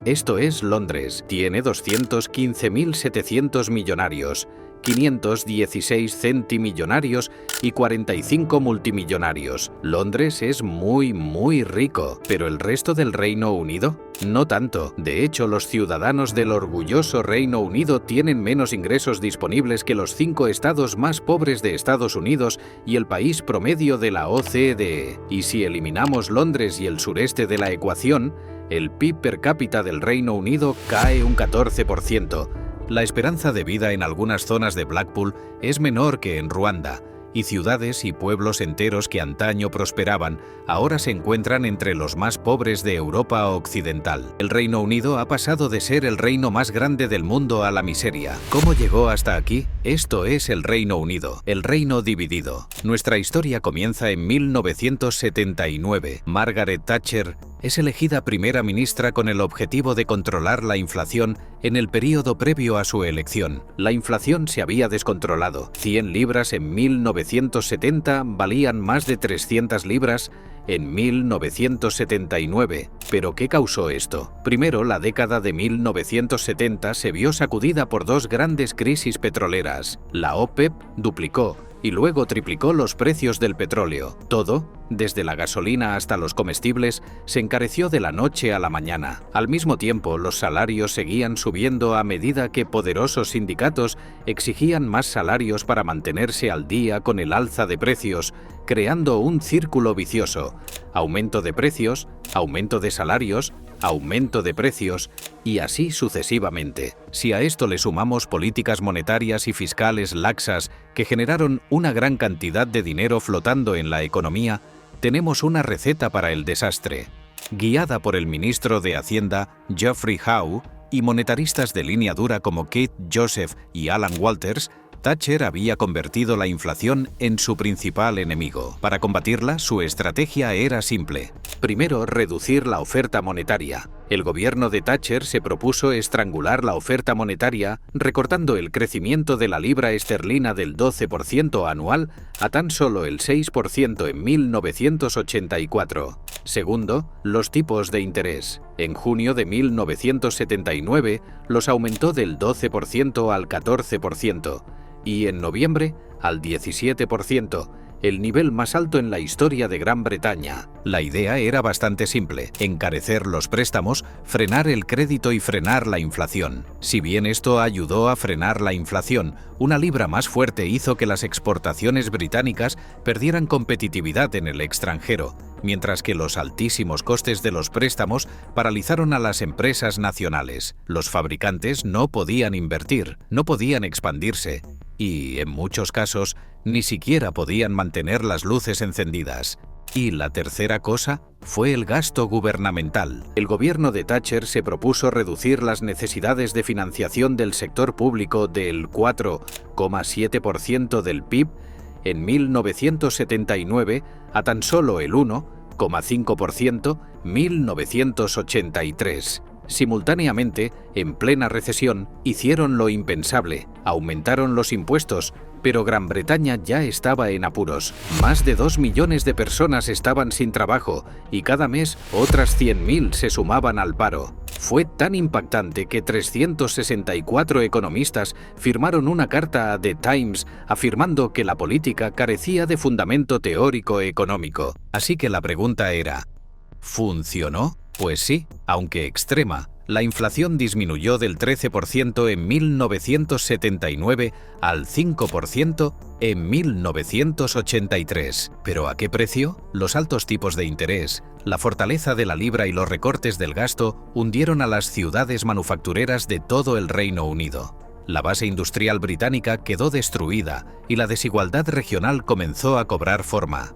Esto es Londres. Tiene 215.700 millonarios, 516 centimillonarios y 45 multimillonarios. Londres es muy rico, pero ¿el resto del Reino Unido? No tanto. De hecho, los ciudadanos del orgulloso Reino Unido tienen menos ingresos disponibles que los 5 estados más pobres de Estados Unidos y el país promedio de la OCDE. Y si eliminamos Londres y el sureste de la ecuación, el PIB per cápita del Reino Unido cae un 14%. La esperanza de vida en algunas zonas de Blackpool es menor que en Ruanda, y ciudades y pueblos enteros que antaño prosperaban ahora se encuentran entre los más pobres de Europa Occidental. El Reino Unido ha pasado de ser el reino más grande del mundo a la miseria. ¿Cómo llegó hasta aquí? Esto es el Reino Unido, el reino dividido. Nuestra historia comienza en 1979. Margaret Thatcher es elegida primera ministra con el objetivo de controlar la inflación en el período previo a su elección. La inflación se había descontrolado. 100 libras en 1970 valían más de 300 libras en 1979. ¿Pero qué causó esto? Primero, la década de 1970 se vio sacudida por 2 grandes crisis petroleras. La OPEP duplicó y luego triplicó los precios del petróleo. Todo, desde la gasolina hasta los comestibles, se encareció de la noche a la mañana. Al mismo tiempo, los salarios seguían subiendo a medida que poderosos sindicatos exigían más salarios para mantenerse al día con el alza de precios, creando un círculo vicioso: aumento de precios, aumento de salarios, aumento de precios, y así sucesivamente. Si a esto le sumamos políticas monetarias y fiscales laxas que generaron una gran cantidad de dinero flotando en la economía, tenemos una receta para el desastre. Guiada por el ministro de Hacienda, Geoffrey Howe, y monetaristas de línea dura como Keith Joseph y Alan Walters, Thatcher había convertido la inflación en su principal enemigo. Para combatirla, su estrategia era simple. Primero, reducir la oferta monetaria. El gobierno de Thatcher se propuso estrangular la oferta monetaria, recortando el crecimiento de la libra esterlina del 12% anual a tan solo el 6% en 1984. Segundo, los tipos de interés. En junio de 1979 los aumentó del 12% al 14%. Y en noviembre al 17%, el nivel más alto en la historia de Gran Bretaña. La idea era bastante simple: encarecer los préstamos, frenar el crédito y frenar la inflación. Si bien esto ayudó a frenar la inflación, una libra más fuerte hizo que las exportaciones británicas perdieran competitividad en el extranjero, mientras que los altísimos costes de los préstamos paralizaron a las empresas nacionales. Los fabricantes no podían invertir, no podían expandirse, y, en muchos casos, ni siquiera podían mantener las luces encendidas. Y la tercera cosa fue el gasto gubernamental. El gobierno de Thatcher se propuso reducir las necesidades de financiación del sector público del 4,7% del PIB en 1979 a tan solo el 1,5% en 1983. Simultáneamente, en plena recesión, hicieron lo impensable: aumentaron los impuestos, pero Gran Bretaña ya estaba en apuros. Más de 2 millones de personas estaban sin trabajo y cada mes otras 100.000 se sumaban al paro. Fue tan impactante que 364 economistas firmaron una carta a The Times afirmando que la política carecía de fundamento teórico económico. Así que la pregunta era: ¿funcionó? Pues sí, aunque extrema. La inflación disminuyó del 13% en 1979 al 5% en 1983. ¿Pero a qué precio? Los altos tipos de interés, la fortaleza de la libra y los recortes del gasto hundieron a las ciudades manufactureras de todo el Reino Unido. La base industrial británica quedó destruida y la desigualdad regional comenzó a cobrar forma.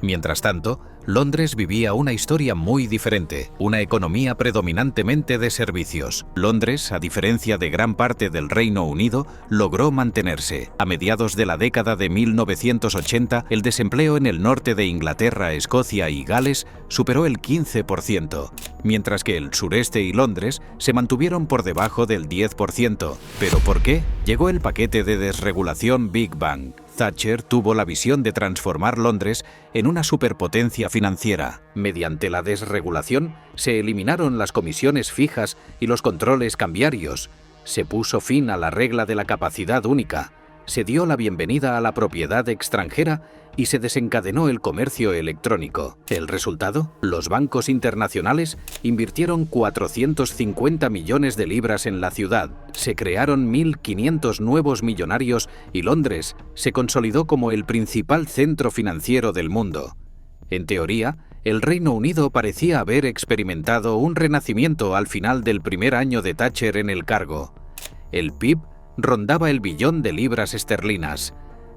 Mientras tanto, Londres vivía una historia muy diferente, una economía predominantemente de servicios. Londres, a diferencia de gran parte del Reino Unido, logró mantenerse. A mediados de la década de 1980, el desempleo en el norte de Inglaterra, Escocia y Gales superó el 15%, mientras que el sureste y Londres se mantuvieron por debajo del 10%. ¿Pero por qué? Llegó el paquete de desregulación Big Bang. Thatcher tuvo la visión de transformar Londres en una superpotencia financiera. Mediante la desregulación, se eliminaron las comisiones fijas y los controles cambiarios. Se puso fin a la regla de la capacidad única. Se dio la bienvenida a la propiedad extranjera y se desencadenó el comercio electrónico. ¿El resultado? Los bancos internacionales invirtieron 450 millones de libras en la ciudad. Se crearon 1.500 nuevos millonarios y Londres se consolidó como el principal centro financiero del mundo. En teoría, el Reino Unido parecía haber experimentado un renacimiento al final del primer año de Thatcher en el cargo. El PIB rondaba el billón de libras esterlinas,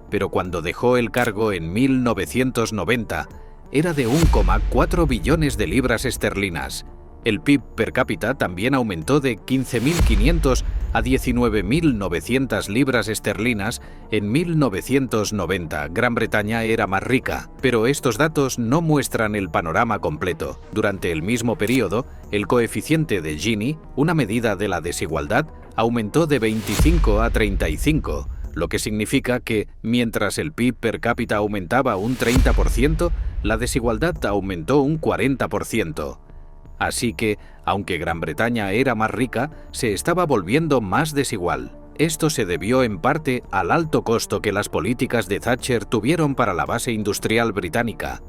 pero cuando dejó el cargo en 1990 era de 1,4 billones de libras esterlinas. El PIB per cápita también aumentó de 15.500 a 19.900 libras esterlinas en 1990. Gran Bretaña era más rica, pero estos datos no muestran el panorama completo. Durante el mismo periodo, el coeficiente de Gini, una medida de la desigualdad, aumentó de 25 a 35, lo que significa que, mientras el PIB per cápita aumentaba un 30%, la desigualdad aumentó un 40%. Así que, aunque Gran Bretaña era más rica, se estaba volviendo más desigual. Esto se debió en parte al alto costo que las políticas de Thatcher tuvieron para la base industrial británica.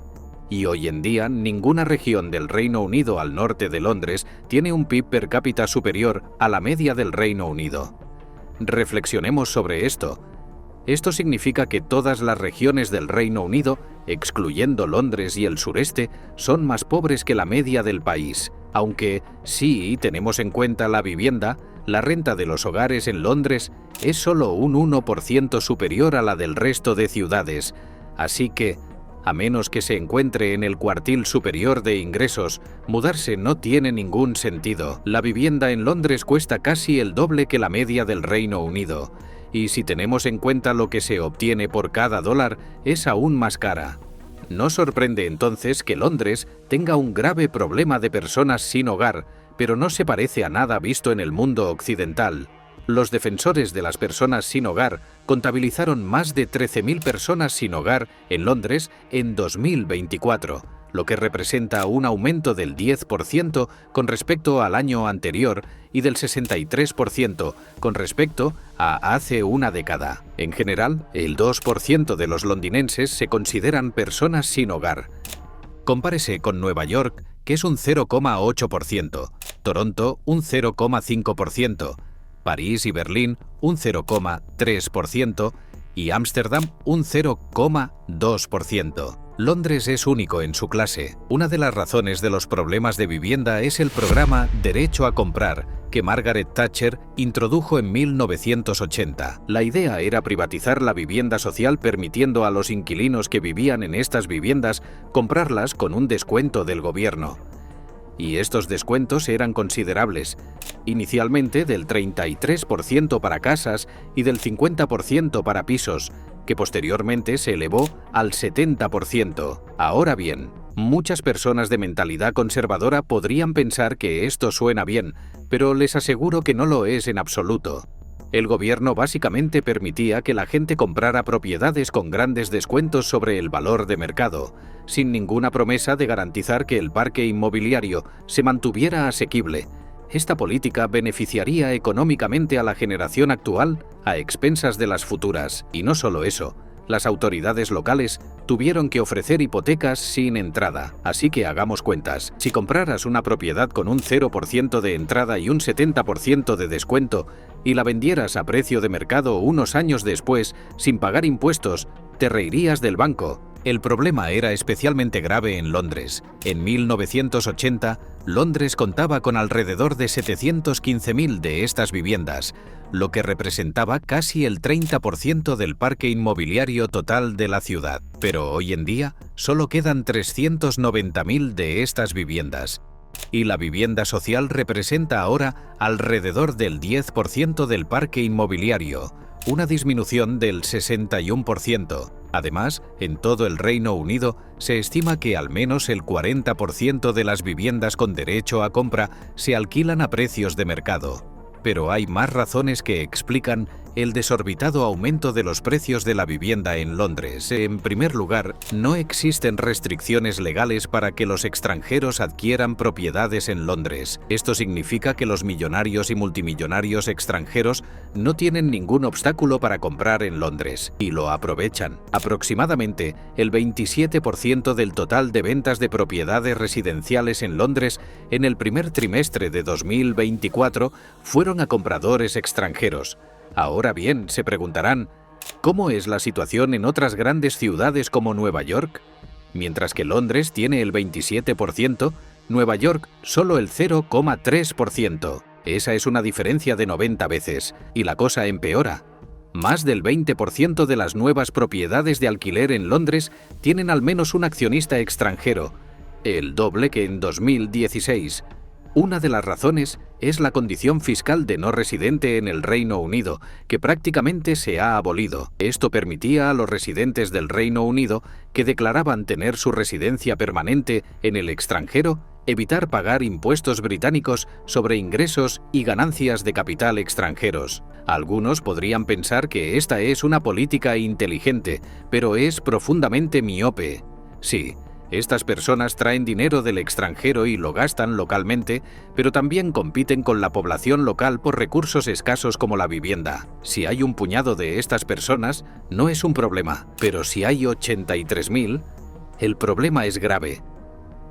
Y hoy en día, ninguna región del Reino Unido al norte de Londres tiene un PIB per cápita superior a la media del Reino Unido. Reflexionemos sobre esto. Esto significa que todas las regiones del Reino Unido, excluyendo Londres y el sureste, son más pobres que la media del país. Aunque, si tenemos en cuenta la vivienda, la renta de los hogares en Londres es solo un 1% superior a la del resto de ciudades. Así que, a menos que se encuentre en el cuartil superior de ingresos, mudarse no tiene ningún sentido. La vivienda en Londres cuesta casi el doble que la media del Reino Unido. Y si tenemos en cuenta lo que se obtiene por cada dólar, es aún más cara. No sorprende entonces que Londres tenga un grave problema de personas sin hogar, pero no se parece a nada visto en el mundo occidental. Los defensores de las personas sin hogar contabilizaron más de 13.000 personas sin hogar en Londres en 2024, lo que representa un aumento del 10% con respecto al año anterior y del 63% con respecto a hace una década. En general, el 2% de los londinenses se consideran personas sin hogar. Compárese con Nueva York, que es un 0,8%, Toronto un 0,5%, París y Berlín un 0,3% y Ámsterdam un 0,2%. Londres es único en su clase. Una de las razones de los problemas de vivienda es el programa Derecho a comprar, que Margaret Thatcher introdujo en 1980. La idea era privatizar la vivienda social permitiendo a los inquilinos que vivían en estas viviendas comprarlas con un descuento del gobierno. Y estos descuentos eran considerables, inicialmente del 33% para casas y del 50% para pisos, que posteriormente se elevó al 70%. Ahora bien, muchas personas de mentalidad conservadora podrían pensar que esto suena bien, pero les aseguro que no lo es en absoluto. El gobierno básicamente permitía que la gente comprara propiedades con grandes descuentos sobre el valor de mercado, sin ninguna promesa de garantizar que el parque inmobiliario se mantuviera asequible. Esta política beneficiaría económicamente a la generación actual a expensas de las futuras. Y no solo eso, las autoridades locales tuvieron que ofrecer hipotecas sin entrada. Así que hagamos cuentas. Si compraras una propiedad con un 0% de entrada y un 70% de descuento y la vendieras a precio de mercado unos años después, sin pagar impuestos, te reirías del banco. El problema era especialmente grave en Londres. En 1980, Londres contaba con alrededor de 715.000 de estas viviendas, lo que representaba casi el 30% del parque inmobiliario total de la ciudad. Pero hoy en día, solo quedan 390.000 de estas viviendas. Y la vivienda social representa ahora alrededor del 10% del parque inmobiliario, una disminución del 61%. Además, en todo el Reino Unido se estima que al menos el 40% de las viviendas con derecho a compra se alquilan a precios de mercado. Pero hay más razones que explican El desorbitado aumento de los precios de la vivienda en Londres. En primer lugar, no existen restricciones legales para que los extranjeros adquieran propiedades en Londres. Esto significa que los millonarios y multimillonarios extranjeros no tienen ningún obstáculo para comprar en Londres, y lo aprovechan. Aproximadamente el 27% del total de ventas de propiedades residenciales en Londres en el primer trimestre de 2024 fueron a compradores extranjeros. Ahora bien, se preguntarán, ¿cómo es la situación en otras grandes ciudades como Nueva York? Mientras que Londres tiene el 27%, Nueva York solo el 0,3%. Esa es una diferencia de 90 veces, y la cosa empeora. Más del 20% de las nuevas propiedades de alquiler en Londres tienen al menos un accionista extranjero, el doble que en 2016. Una de las razones es la condición fiscal de no residente en el Reino Unido, que prácticamente se ha abolido. Esto permitía a los residentes del Reino Unido que declaraban tener su residencia permanente en el extranjero evitar pagar impuestos británicos sobre ingresos y ganancias de capital extranjeros. Algunos podrían pensar que esta es una política inteligente, pero es profundamente miope. Sí, estas personas traen dinero del extranjero y lo gastan localmente, pero también compiten con la población local por recursos escasos como la vivienda. Si hay un puñado de estas personas, no es un problema, pero si hay 83.000, el problema es grave.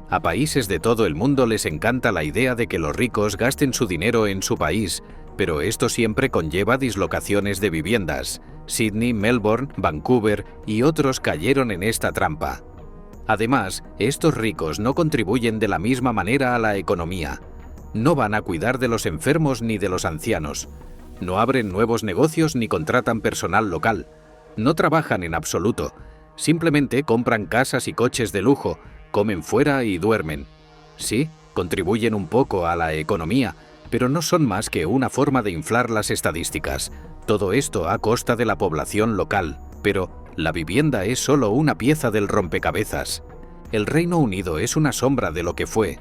A países de todo el mundo les encanta la idea de que los ricos gasten su dinero en su país, pero esto siempre conlleva dislocaciones de viviendas. Sydney, Melbourne, Vancouver y otros cayeron en esta trampa. Además, estos ricos no contribuyen de la misma manera a la economía. No van a cuidar de los enfermos ni de los ancianos. No abren nuevos negocios ni contratan personal local. No trabajan en absoluto. Simplemente compran casas y coches de lujo, comen fuera y duermen. Sí, contribuyen un poco a la economía, pero no son más que una forma de inflar las estadísticas. Todo esto a costa de la población local. Pero la vivienda es solo una pieza del rompecabezas. El Reino Unido es una sombra de lo que fue.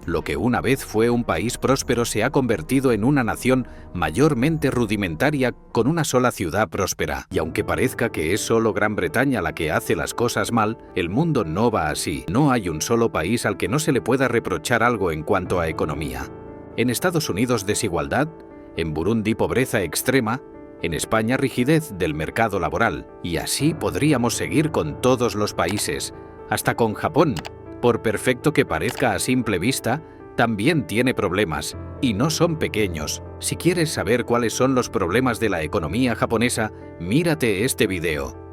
Lo que una vez fue un país próspero se ha convertido en una nación mayormente rudimentaria con una sola ciudad próspera. Y aunque parezca que es solo Gran Bretaña la que hace las cosas mal, el mundo no va así. No hay un solo país al que no se le pueda reprochar algo en cuanto a economía. En Estados Unidos, desigualdad. En Burundi, pobreza extrema. En España, rigidez del mercado laboral. Y así podríamos seguir con todos los países, hasta con Japón. Por perfecto que parezca a simple vista, también tiene problemas, y no son pequeños. Si quieres saber cuáles son los problemas de la economía japonesa, mírate este video.